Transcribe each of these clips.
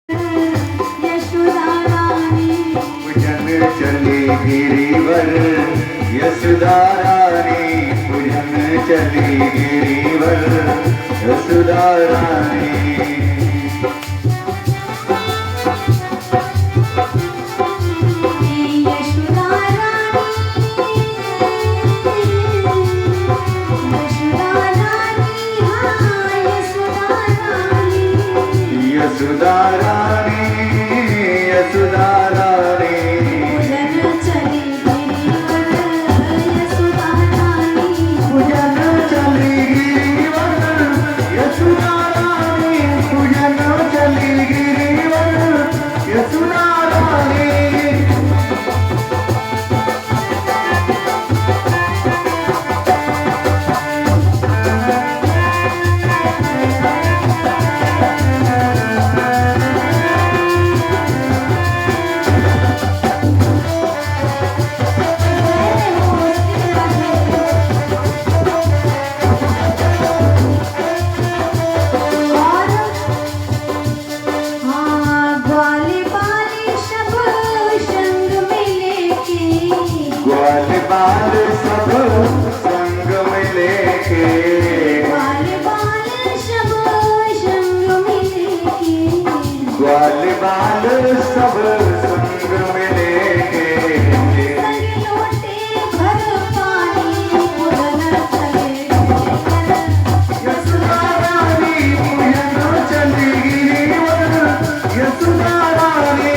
यशोदा रानी पूजन चली गिरिवर यशोदा रानी पूजन चली गिरिवर यशोदा रानी यशोदा रानी यशोदा रानी पूजन चली गिरिवर यशोदा रानी पूजन चली गिरिवर यशोदा रानी पूजन चली गिरिवर यशोदा रानी ग्वाल बाल सब संग में लेके ग्वाल बाल सब संग में लेके ग्वाल बाल सब संग में लेके संग लोटे भर पानी पूजन चले गिरिवर यशोदा रानी पूजन चली गिरिवर यशोदा रानी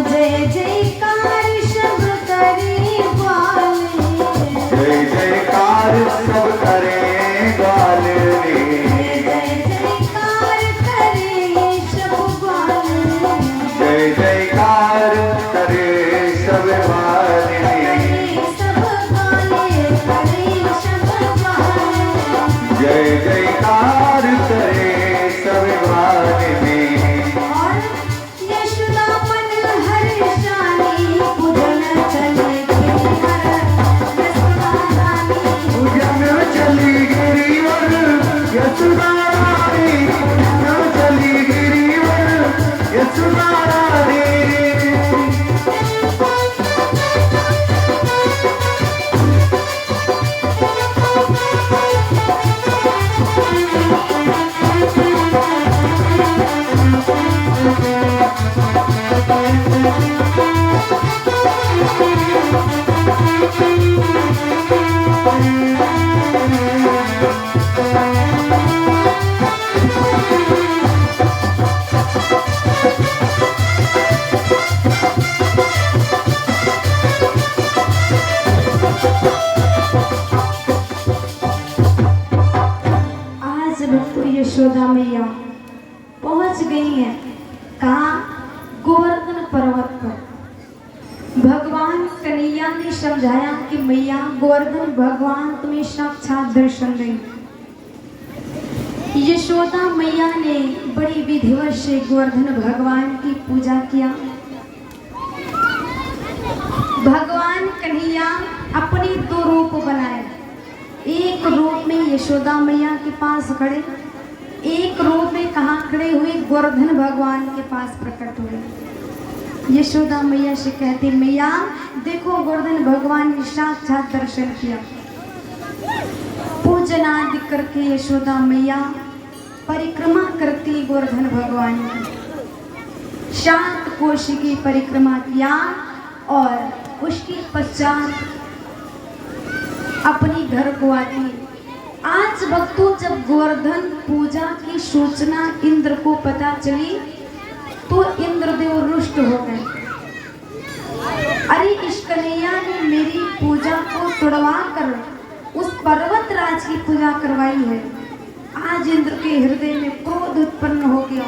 जय जयकार सब करे ग्वाल जय जयकार सब करे ग्वाल रे जय जयकार करे सब ग्वाल जय जयकार करे सब वाले सब ग्वाले करे सब ग्वाल जय जयकार करे सब वाले और यशोदा मन हर्षानी पूजन चले गिरिवर यशोदा रानी पूजन चली गिरिवर यशोदा रानी पूजन चली गिरिवर यशोदा रानी आज भक्तों यशोदा मैया पहुंच गई हैं कहाँ गोवर्धन पर्वत पर। भगवान कन्हैया ने समझाया कि मैया गोवर्धन भगवान तुम्हें साक्षात दर्शन दें। यशोदा मैया ने बड़ी विधिवत से गोवर्धन भगवान की पूजा किया। भगवान कन्हैया अपने दो रूप बनाए, एक रूप में यशोदा मैया के पास खड़े, एक रूप में कहाँ खड़े हुए गोवर्धन भगवान के पास प्रकट हुए। यशोदा मैया से कहते मैया देखो गोवर्धन भगवान ने साक्षात दर्शन किया। पूजन आदि करके यशोदा मैया परिक्रमा करती गोवर्धन भगवान की, शांत कोश की परिक्रमा किया और उसके पश्चात अपने घर को आती। आज भक्तों जब गोवर्धन पूजा की सूचना इंद्र को पता चली तो इंद्रदेव रुष्ट हो गए। अरे इस कन्हैया ने मेरी पूजा को तुड़वा कर उस पर्वत राज की पूजा करवाई है, आज इंद्र के हृदय में क्रोध उत्पन्न हो गया।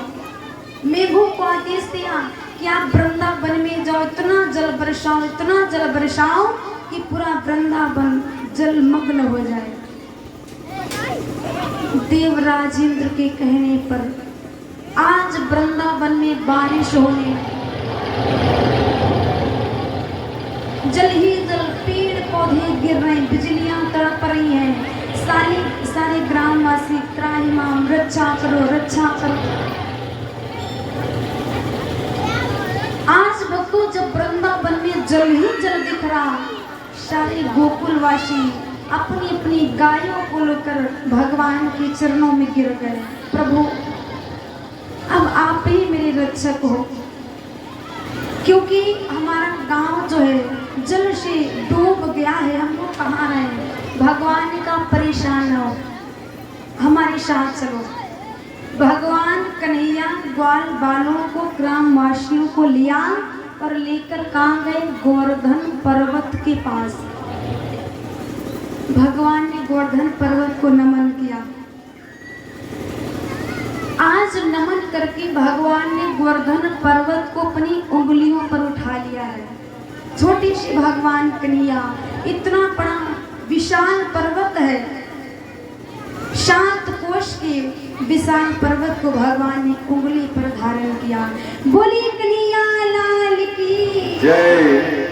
मेघों को आदेश दिया कि आप वृंदावन में जाओ, इतना जल बरसाओ, इतना जल बरसाओ कि पूरा वृंदावन जलमग्न हो जाए। देवराज इंद्र के कहने पर आज वृंदावन में बारिश होने, जल ही जल, पेड़ पौधे गिर रहे, बिजलियां तड़प रही हैं। सारे ग्रामवासी त्राहिमाम, रक्षा करो, रक्षा करो। आज भक्तों जब वृंदावन में जल ही जल दिख रहा, सारे गोकुलवासी अपनी अपनी गायों को लेकर भगवान के चरणों में गिर गए। प्रभु अब आप ही मेरे रक्षक हो, क्योंकि हमारा गांव जो है जल से डूब गया है, हम लोग कहाँ रहे। भगवान का परेशान हो, हमारे साथ चलो। भगवान कन्हैया ग्वाल बालों को, ग्रामवासियों को लिया और लेकर कहाँ गए, गोवर्धन पर्वत के पास। भगवान ने गोवर्धन पर्वत को नमन किया। आज नमन करके भगवान ने गोवर्धन पर्वत को अपनी उंगलियों पर उठा लिया है। छोटी सी भगवान कन्हैया, इतना बड़ा विशाल पर्वत है, 7 कोश के विशाल पर्वत को भगवान ने उंगली पर धारण किया। बोली कन्हैया लाल की जय।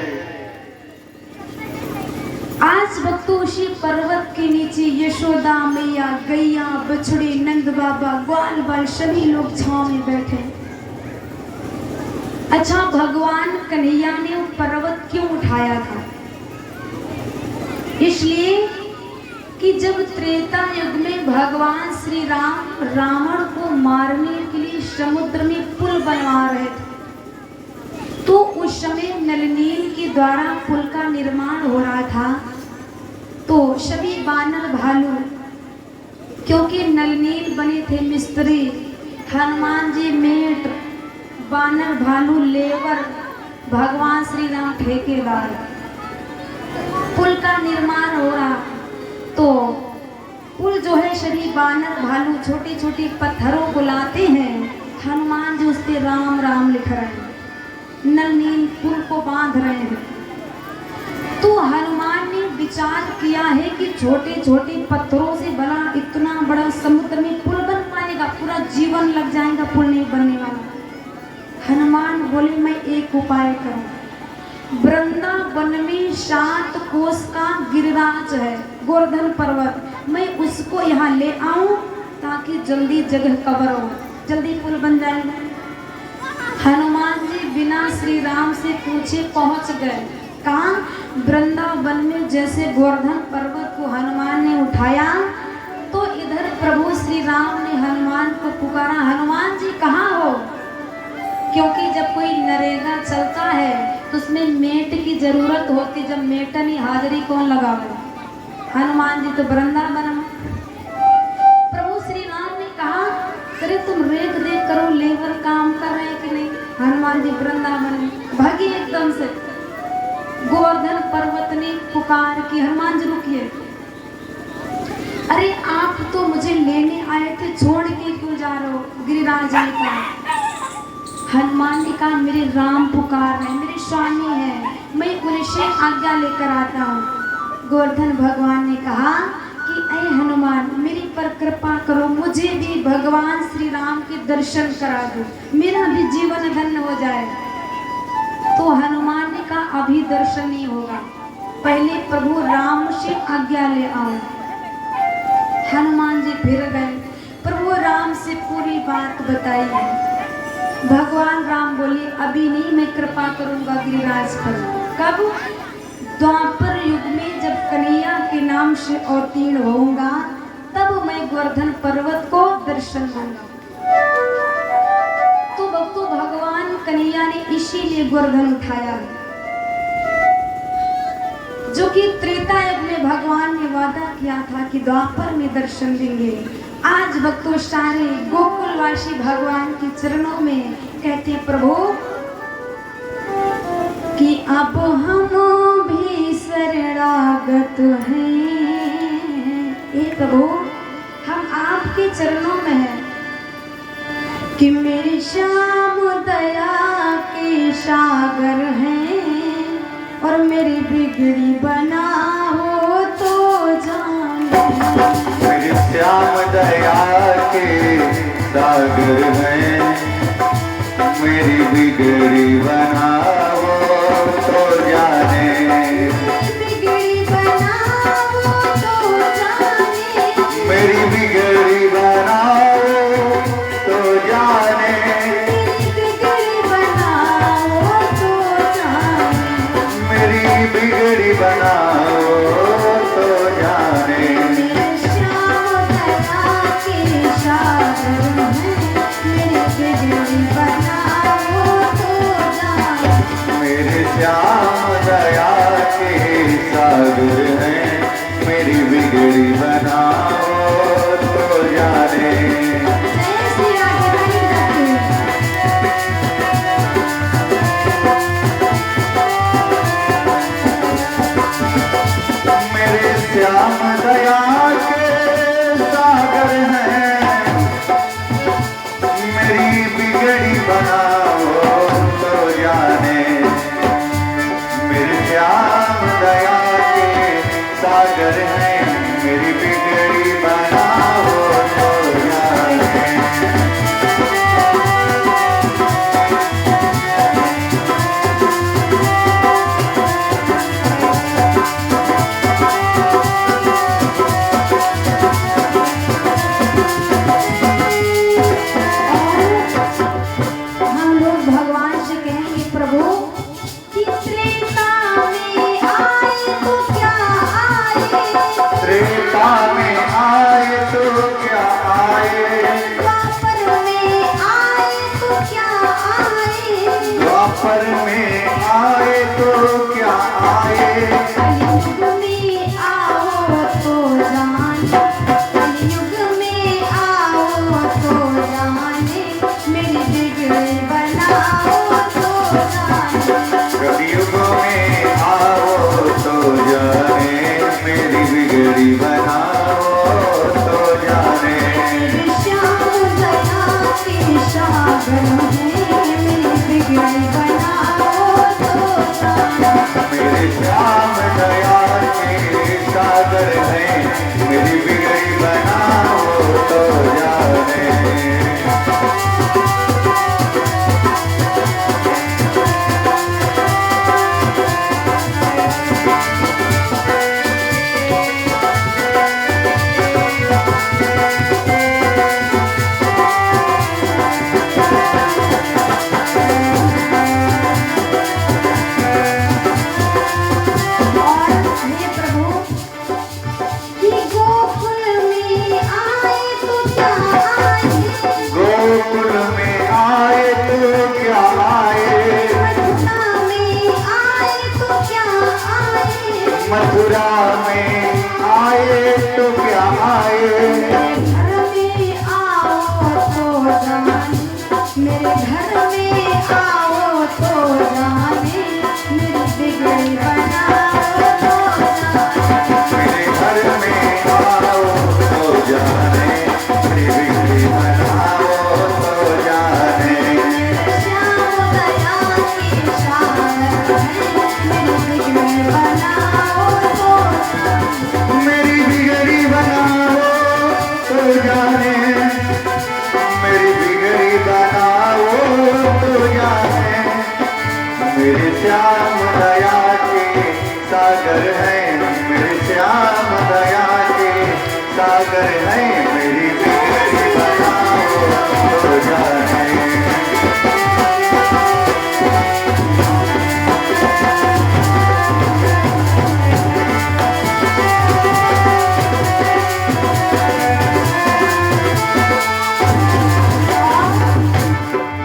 आज भक्तों उसी पर्वत के नीचे यशोदा मैया, गैया, बछड़े, नंद बाबा, ग्वाल बाल सभी लोग छांव में बैठे। अच्छा, भगवान कन्हैया ने वो पर्वत क्यों उठाया था? इसलिए कि जब त्रेता युग में भगवान श्री राम रावण को मारने के लिए समुद्र में पुल बनवा रहे थे, तो उस समय नलनील के द्वारा पुल का निर्माण हो रहा था। तो सभी बानर भालू, क्योंकि नलनील बने थे मिस्त्री, हनुमान जी मेट, बानर भालू लेबर, भगवान श्री राम ठेकेदार। पुल का निर्माण हो रहा, तो पुल जो है सभी बानर भालू छोटे छोटे पत्थरों को लाते हैं, हनुमान जी उस पर राम राम लिख रहे हैं, नलनील पुल को बांध रहे हैं। तो हनुमान ने विचार किया है कि छोटे छोटे पत्थरों से बना इतना बड़ा समुद्र में पुल बन पाएगा, पूरा जीवन लग जाएगा, पुल नहीं बनने वाला। हनुमान बोले मैं एक उपाय करूं, वृंदावन में 7 कोस का गिरिराज है, गोवर्धन पर्वत, मैं उसको यहाँ ले आऊं ताकि जल्दी जगह कवर हो, जल्दी पुल बन जाएगा। हनुमान जी बिना श्री राम से पूछे पहुंच गए। कहाँ? वृंदावन में। जैसे गोवर्धन पर्वत को हनुमान ने उठाया तो इधर प्रभु श्री राम ने हनुमान को पुकारा, हनुमान जी कहाँ हो? क्योंकि जब कोई नरेगा चलता है तो उसमें मेट की जरूरत होती, जब मेट नहीं हाजिरी कौन लगावे? हनुमान जी तो वृंदावन में। प्रभु श्री राम ने कहा, अरे तुम रेख देख करो, लेबर काम कर रहे हैं कि नहीं? हनुमान जी वृंदावन में भागे एकदम से। गोवर्धन पर्वत ने पुकार की, हनुमान जी रुकिए, अरे आप तो मुझे लेने आए थे, छोड़ के क्यों जा रहे हो? गिरिराज ने कहा। हनुमान ने कहा, मेरे राम पुकार रहे, मेरे स्वामी है, मैं उनसे आज्ञा लेकर आता हूँ। गोवर्धन भगवान ने कहा कि ऐ हनुमान, मेरी पर कृपा करो, मुझे भी भगवान श्री राम के दर्शन करा दो, मेरा भी जीवन धन्य हो जाए। तो हनुमान ने कहा, अभी दर्शन नहीं होगा, पहले प्रभु राम से आज्ञा ले आओ। हनुमान जी फिर गए, प्रभु राम से पूरी बात बताई। भगवान राम बोले, अभी नहीं, मैं कृपा करूंगा गिरिराज पर। कब? द्वापर युग में जब कन्हैया के नाम से अवतीर्ण होऊंगा, तब मैं गोवर्धन पर्वत को दर्शन दूंगा। तो भक्तों, भगवान कन्हैया ने इसीलिए गोवर्धन उठाया, जो कि त्रेता युग में भगवान ने वादा किया था कि द्वापर में दर्शन देंगे। आज भक्तों सारे गोकुलवासी भगवान के चरणों में कहते हैं, प्रभु कि अब हम भी शरणागत हैं। हे प्रभु, हम आप आपके चरणों में है कि मेरी श्याम दया के सागर हैं और मेरी बिगड़ी बनाओ तो जाने। मेरे श्याम दया के सागर हैं, मेरी बिगड़ी बनाओ तो जाने। बिगड़ी बनाओ तो जाने, मेरी बिगड़ी बनाओ तो जाने। बिगड़ी बनाओ तो जाने, मेरी बिगड़ी बनाओ तो जाने। मेरे श्याम दया के सागर हैं, मेरी बिगड़ी बनाओ तो जाने। मेरे श्याम दया के सागर हैं, मेरी बिगड़ी बनाओ तो जाने। जय श्री राधे रानी मेरे श्याम दया के सागर हैं, मेरी बिगड़ी बनाओ तो जाने। मेरे श्याम दया के सागर हैं, मेरी बिगड़ी बनाओ तो जाने। हम लोग भगवान से कहेंगे प्रभु कि त्रेता में आए तो क्या आए, त्रेता में आए तो क्या आए, द्वापर में आए तो क्या आए, द्वापर में आए तो क्या आए। कलयुग में आओ तो जाने, कलयुग में आओ तो जाने, मेरी बिगड़ी बनाओ तो जाने। कलयुग में आओ तो जाने, मेरी बिगड़ी बनाओ तो जाने। मेरे श्याम दया के सागर हैं, मेरी बिगड़ी बनाओ तो जाने। मेरे श्याम दया के सागर हैं, मेरी बिगड़ी बनाओ तो जाने। और हे प्रभु कि गोकुल में आए तो क्या आए, गोकुल में आए तो क्या आए, मथुरा में आए तो क्या आए, मथुरा में आए तो क्या आए। मेरे घर में आओ तो जाने, मेरे घर में आओ तो जाने, मेरी बिगड़ी बनाओ तो जाने। मेरे घर में आओ तो जाने, मेरी बिगड़ी बनाओ तो जाने। मेरे श्याम दया के सागर हैं, मेरी बिगड़ी बनाओ तो जाने। मेरी बिगड़ी बनाओ तो जाने। मेरी बिगड़ी बनाओ तो जाने। मेरे श्याम दया के सागर हैं, मेरे श्याम दया के सागर हैं, मेरी बिगड़ी बनाओ तो जाने।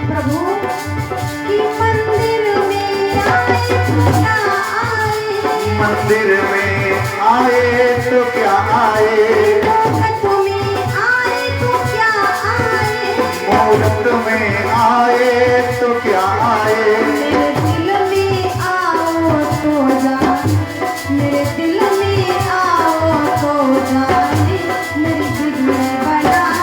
प्रभु कि मंदिर में आए तो क्या आए, मंदिर में आए तो क्या आए, मोहब्बत में आए तो क्या आए, मोहब्बत में आए तो क्या आए। मेरे दिल में आओ तो जाने, मेरे दिल में आओ तो जाने, मेरी बिगड़ी बनाओ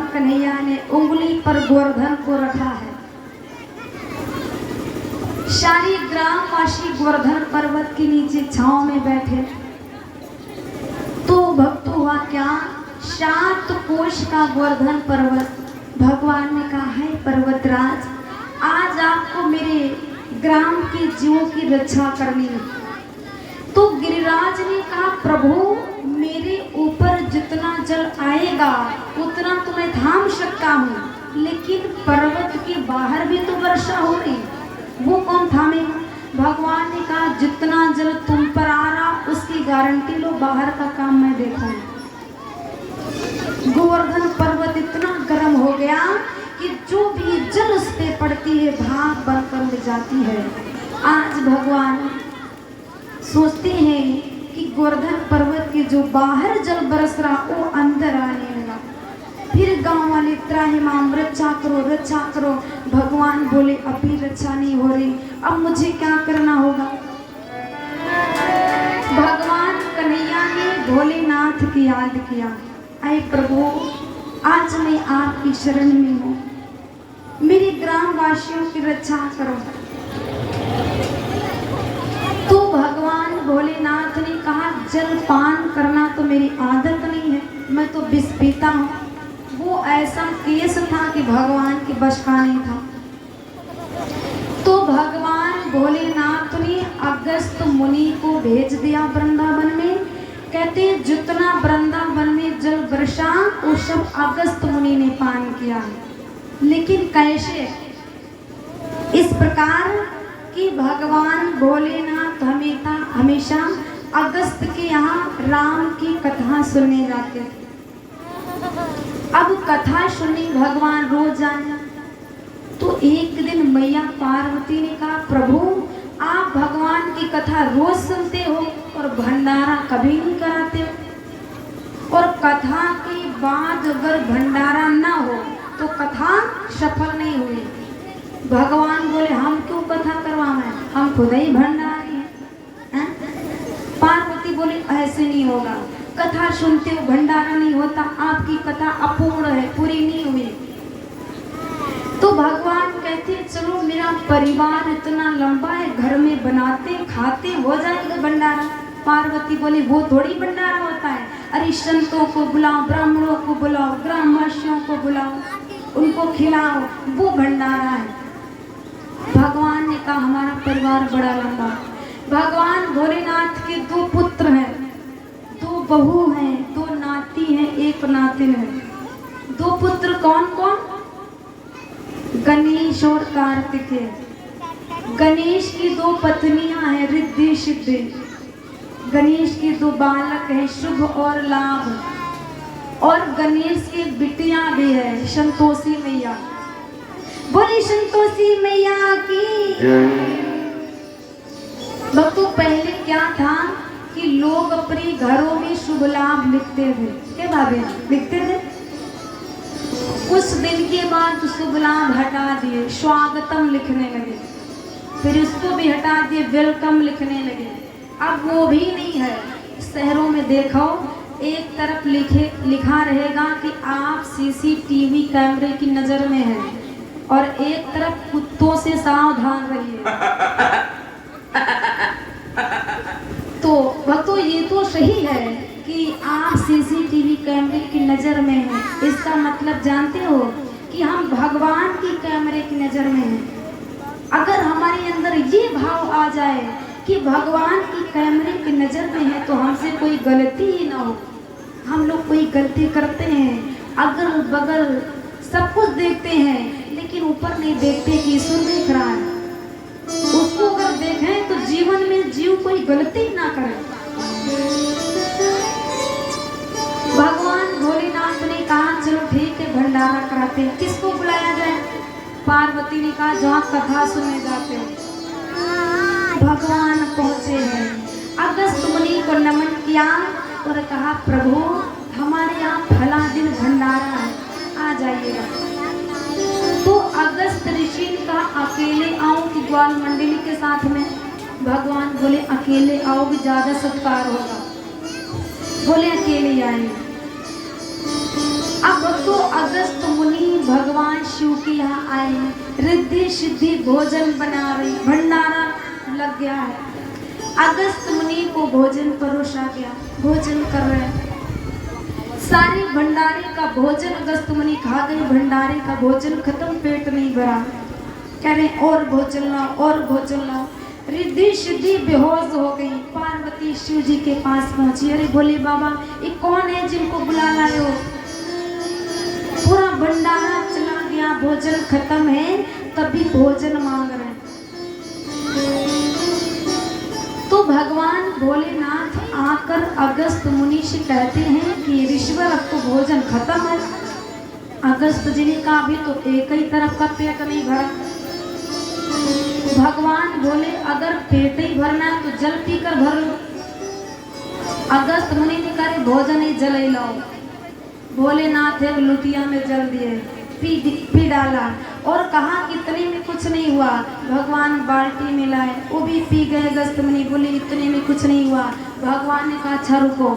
भगवान कन्हैया ने उंगली पर गोवर्धन को रखा है। सारी ग्रामवासी गोवर्धन पर्वत के नीचे छांव में बैठे। तो भक्त हुआ क्या, 7 कोश का गोवर्धन पर्वत। भगवान ने कहा है पर्वतराज, आज आपको मेरे ग्राम के जीवों की रक्षा करनी है। तो गिरिराज ने कहा प्रभु, मेरे ऊपर जितना जल आएगा उतना तो मैं थाम सकता हूँ, लेकिन पर्वत के बाहर भी तो वर्षा हो रही, वो कौन थामेगा। भगवान ने कहा जितना जल तुम पर आ रहा उसकी गारंटी लो, बाहर का काम मैं देखूंगा। गोवर्धन पर्वत इतना गर्म हो गया कि जो भी जल उस पे पड़ती है भाग बनकर उड़ जाती है। आज भगवान सोचते हैं कि गोवर्धन पर्वत के जो बाहर जल बरस रहा वो अंदर आने लगा। फिर गांव वाले त्राहिमाम रक्षा करो रक्षा करो। भगवान बोले अभी रक्षा नहीं हो रही, अब मुझे क्या करना होगा। भगवान कन्हैया ने भोलेनाथ की याद किया, अरे प्रभु आज मैं आपकी शरण में हूँ, मेरे ग्रामवासियों की रक्षा करो। तो भगवान भोलेनाथ ने कहा जल पान करना तो मेरी आदत नहीं है, मैं तो विष पीता हूँ। वो ऐसा केस था कि भगवान के बस का नहीं था। तो भगवान भोलेनाथ ने अगस्त मुनि को भेज दिया वृंदावन में। कहते जितना वृंदावन में जल वर्षा वो सब अगस्त मुनि ने पान किया। लेकिन कैसे, इस प्रकार कि भगवान भोलेनाथ हमेशा अगस्त के यहाँ राम की कथा सुनने जाते थे। अब कथा सुनने भगवान रोज आए। तो एक दिन मैया पार्वती ने कहा प्रभु आप भगवान की कथा रोज सुनते हो और भंडारा कभी नहीं कराते हो, और कथा के बाद अगर भंडारा ना हो तो कथा सफल नहीं हुई। भगवान बोले हम क्यों कथा करवाएं, हम खुद ही भंडारी हैं। पार्वती बोली ऐसे नहीं होगा, कथा सुनते हो भंडारा नहीं होता, आपकी कथा अपूर्ण है, पूरी नहीं हुई। तो भगवान कहते चलो मेरा परिवार इतना लंबा है, घर में बनाते खाते हो जाएगा भंडारा। पार्वती बोली वो थोड़ी भंडारा होता है, अरे संतों को बुलाओ, ब्राह्मणों को बुलाओ, ग्रामवासियों को बुलाओ, उनको खिलाओ, वो भंडारा है। भगवान ने कहा हमारा परिवार बड़ा लंबा। भगवान भोलेनाथ के 2 पुत्र हैं, 2 बहू हैं, 2 नाती हैं, 1 नातिन है। 2 पुत्र कौन कौन, गणेश और कार्तिकेय। गणेश की 2 पत्नियां हैं रिद्धि सिद्धि। गणेश के 2 बालक हैं शुभ और लाभ, और गणेश की बिटियां भी है संतोषी मैया। बोली संतोषी मैया की। भक्तों पहले क्या था कि लोग अपने घरों में शुभ लाभ लिखते थे, क्या भाभी लिखते थे। कुछ दिन के बाद शुभ लाभ हटा दिए, स्वागतम लिखने लगे, फिर उसको भी हटा दिए, वेलकम लिखने लगे। अब वो भी नहीं है। शहरों में देखो एक तरफ लिखा रहेगा कि आप सीसीटीवी कैमरे की नजर में हैं, और एक तरफ कुत्तों से सावधान रहिए। तो भक्तों ये तो सही है कि आप सीसीटीवी कैमरे की नज़र में हैं, इसका मतलब जानते हो कि हम भगवान की कैमरे की नज़र में हैं। अगर हमारे अंदर ये भाव आ जाए कि भगवान की कैमरे की नज़र में है तो हमसे कोई गलती ही ना हो। हम लोग कोई गलती करते हैं, अगल बगल सब कुछ देखते हैं, लेकिन ऊपर नहीं देखते कि ईश्वर देख रहा है। उसको अगर देखें तो जीवन में जीव कोई गलती ना करे। भगवान भोलेनाथ ने कहा चलो ठीक है भंडारा कराते हैं। किसको बुलाया जाए। पार्वती ने कहा जहाँ कथा सुनने जाते हो। भगवान पहुँचे हैं, अगस्त मुनि को नमन किया और कहा प्रभु हमारे यहाँ फला दिन भंडारा है, आ जाइएगा। तो अगस्त ऋषि ने कहा अकेले आओ कि ग्वाल मंडली के साथ में। भगवान बोले अकेले आओगे ज़्यादा सत्कार होगा। बोले अकेले आएंगे। अब भक्तों अगस्त मुनि भगवान शिव के यहाँ आए, रिद्धि सिद्धि भोजन बना रहे, भंडारा लग गया है। अगस्त मुनि को भोजन परोसा गया, भोजन कर रहे हैं। सारे भंडारे का भोजन अगस्त मुनि खा गए, भंडारे का भोजन खत्म, पेट नहीं भरा। कह रहे और भोजन लाओ, और भोजन लाओ। रिद्धि सिद्धि बेहोश हो गई। पार्वती शिव जी के पास पहुंची, अरे बोले बाबा ये कौन है जिनको बुला लाए हो? पूरा भंडारा चला गया, भोजन खत्म है, तभी भोजन मांग रहे हैं। तो भगवान भोलेनाथ आकर अगस्त मुनि से कहते हैं कि ऋषिवर अब तो भोजन खत्म है। अगस्त जी ने कहा अभी तो एक ही तरफ का पेट नहीं भरा। भगवान बोले अगर पेट ही भरना है तो जल पीकर भर लो। अगस्त मुनि ने कहा भोजन ही जल ही लाओ। भोलेनाथ एक लुटिया में जल दिए, पी डाला और कहा इतने में कुछ नहीं हुआ। भगवान बाल्टी में लाए, वो भी पी गए। अगस्त मुनि बोले इतने में कुछ नहीं हुआ। भगवान ने कहा अच्छा रुको,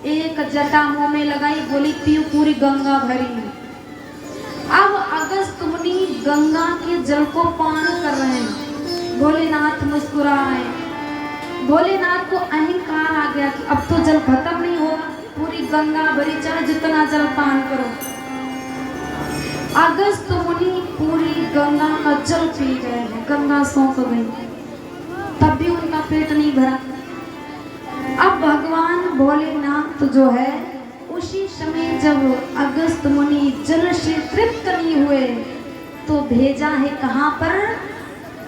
एक जटा मुंह में लगाई, बोली पियो, पूरी गंगा भरी। अब अगस्त मुनि गंगा के जल को पान कर रहे हैं। भोलेनाथ मुस्कुरा रहे हैं। भोलेनाथ को अहंकार आ गया कि अब तो जल खत्म नहीं होगा, पूरी गंगा भरी, चाहे जितना जल पान करो। अगस्त मुनि पूरी गंगा का जल पी गए, गंगा सूख गई, तब भी उनका पेट नहीं भरा। अब भगवान भोलेनाथ जो है उसी समय जब अगस्त मुनि जल से तृप्त नहीं हुए तो भेजा है कहाँ पर?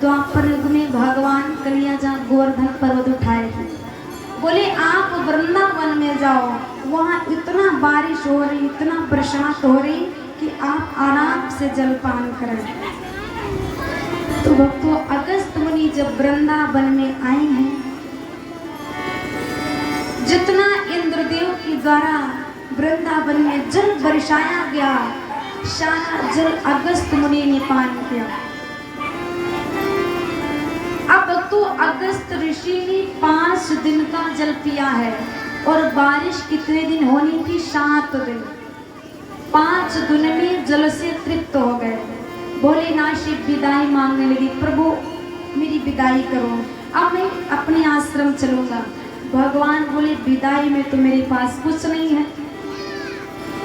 द्वापर युग में भगवान कन्हैया जहाँ गोवर्धन पर्वत उठाए थे, बोले आप वृंदावन में जाओ, वहाँ इतना बारिश हो रही, इतना बरसात हो रही कि आप आराम से जल पान करें। तो भक्तों अगस्त मुनि जब वृंदावन में आए हैं, जितना इंद्रदेव के द्वारा वृंदावन में जल बरसाया गया, सारा जल अगस्त मुनि ने पान किया। अब तो अगस्त ऋषि ने 5 दिन का जल पिया है और बारिश कितने दिन होनी थी? 7 दिन। 5 दिन में जल से तृप्त हो गए। भोलेनाथ से विदाई मांगने लगी, प्रभु मेरी विदाई करो, अब मैं अपने आश्रम चलूंगा। भगवान बोले विदाई में तो मेरे पास कुछ नहीं है।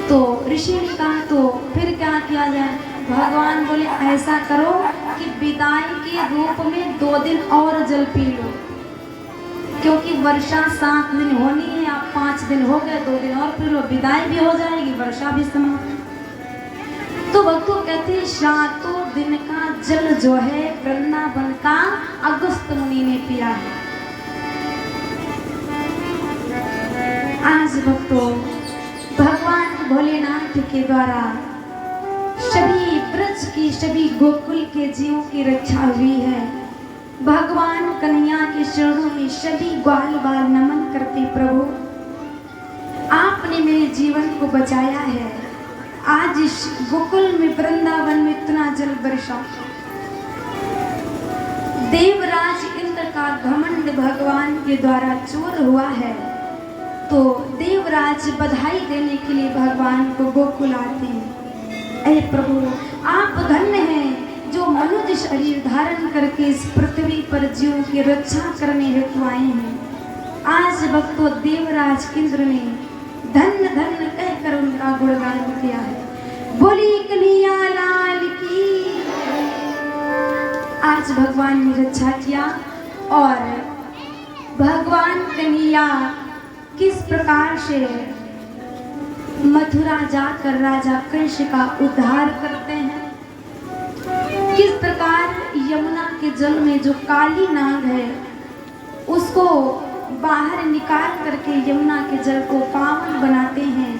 तो ऋषि ने कहा तो फिर क्या किया जाए? भगवान बोले ऐसा करो कि विदाई के रूप में 2 दिन और जल पी लो, क्योंकि वर्षा 7 दिन होनी है, आप 5 दिन हो गए, 2 दिन और पी लो, विदाई भी हो जाएगी, वर्षा भी समाप्त। तो भक्तों कहते हैं 7 दिन का जल जो है वृंदावन का अगस्त मुनि ने पिया है। आज भक्तों भगवान भोलेनाथ के द्वारा सभी ब्रज की, सभी गोकुल के जीवों की रक्षा हुई है। भगवान कन्हैया के चरणों में सभी ग्वाल बाल नमन करते, प्रभु आपने मेरे जीवन को बचाया है। आज इस गोकुल में वृंदावन में इतना जल बरसा। देवराज इंद्र का घमंड भगवान के द्वारा चूर हुआ है, तो देवराज बधाई देने के लिए भगवान को गोकुल आते हैं। ऐ प्रभु आप धन्य हैं जो मनुष्य शरीर धारण करके इस पृथ्वी पर जीवों की रक्षा करने हेतु आए हैं। आज भक्तों देवराज इंद्र ने धन्य धन्य कहकर उनका गुणगान किया है। बोली कन्हैया लाल की। आज भगवान ने रक्षा किया और भगवान कन्हैया किस प्रकार से मथुरा जाकर राजा कंस का उद्धार करते हैं, किस प्रकार यमुना के जल में जो काली नाग है उसको बाहर निकाल करके यमुना के जल को पावन बनाते हैं।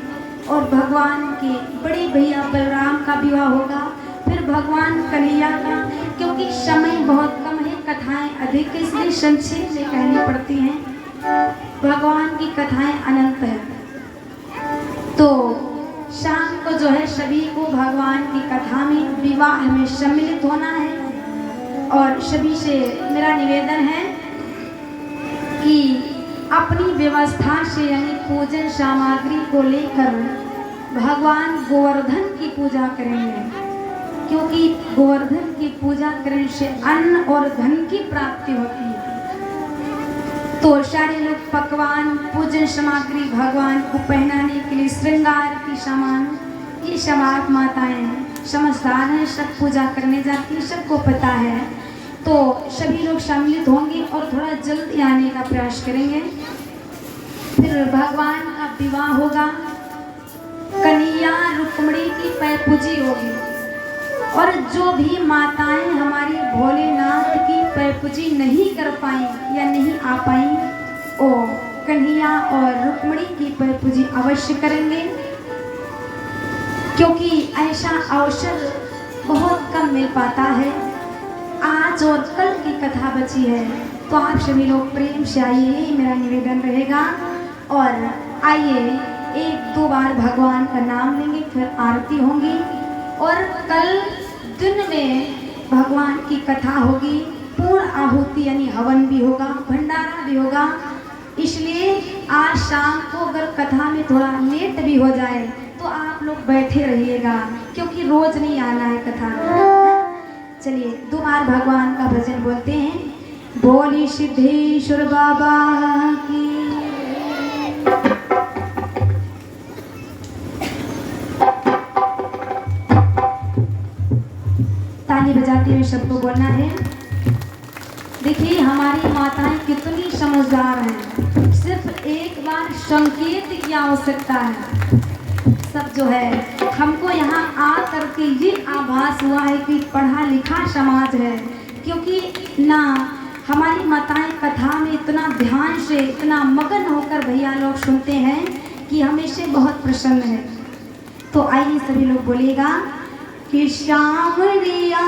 और भगवान के बड़े भैया बलराम का विवाह होगा, फिर भगवान कन्हैया का, क्योंकि समय बहुत कम है, कथाएं अधिक है, इसलिए संक्षेप में कहनी पड़ती हैं। भगवान की कथाएं अनंत है। तो शाम को जो है सभी को भगवान की कथा में, विवाह में सम्मिलित होना है। और सभी से मेरा निवेदन है कि अपनी व्यवस्था से यानी पूजन सामग्री को लेकर भगवान गोवर्धन की पूजा करेंगे, क्योंकि गोवर्धन की पूजा करने से अन्न और धन की प्राप्ति होती है। तो सारे लोग पकवान, पूजन सामग्री, भगवान को पहनाने के लिए श्रृंगार की सामान, ये समाज माताएं समझदार हैं, सब पूजा करने जाती है, सबको पता है। तो सभी लोग सम्मिलित होंगे और थोड़ा जल्दी आने का प्रयास करेंगे। फिर भगवान का विवाह होगा, कन्हैया रुक्मिणी की पैपूजी होगी, और जो भी माताएं हमारी भोलेनाथ की पैपूजी नहीं कर पाई या नहीं आ पाई, वो कन्हैया और रुक्मिणी की पैपूजी अवश्य करेंगे, क्योंकि ऐसा अवसर बहुत कम मिल पाता है। आज और कल की कथा बची है, तो आप सभी लोग प्रेम से आइए, यही मेरा निवेदन रहेगा। और आइए, एक दो बार भगवान का नाम लेंगे, फिर आरती होंगी, और कल दिन में भगवान की कथा होगी, पूर्ण आहुति यानी हवन भी होगा, भंडारा भी होगा। इसलिए आज शाम को अगर कथा में थोड़ा लेट भी हो जाए तो आप लोग बैठे रहिएगा, क्योंकि रोज नहीं आना है कथा में। चलिए, दो बार भगवान का भजन बोलते हैं। बोली सिद्धेश्वर बाबा की। ताली बजाते हुए सबको बोलना है। देखिए, हमारी माताएं कितनी समझदार हैं, सिर्फ एक बार संकेत की आवश्यकता है। सब जो है, हमको यहाँ आ करके ये आभास हुआ है कि पढ़ा लिखा समाज है, क्योंकि ना हमारी माताएं कथा में इतना ध्यान से, इतना मगन होकर भैया लोग सुनते हैं कि हमें से बहुत प्रसन्न है। तो आइए सभी लोग बोलिएगा कि श्याम रिया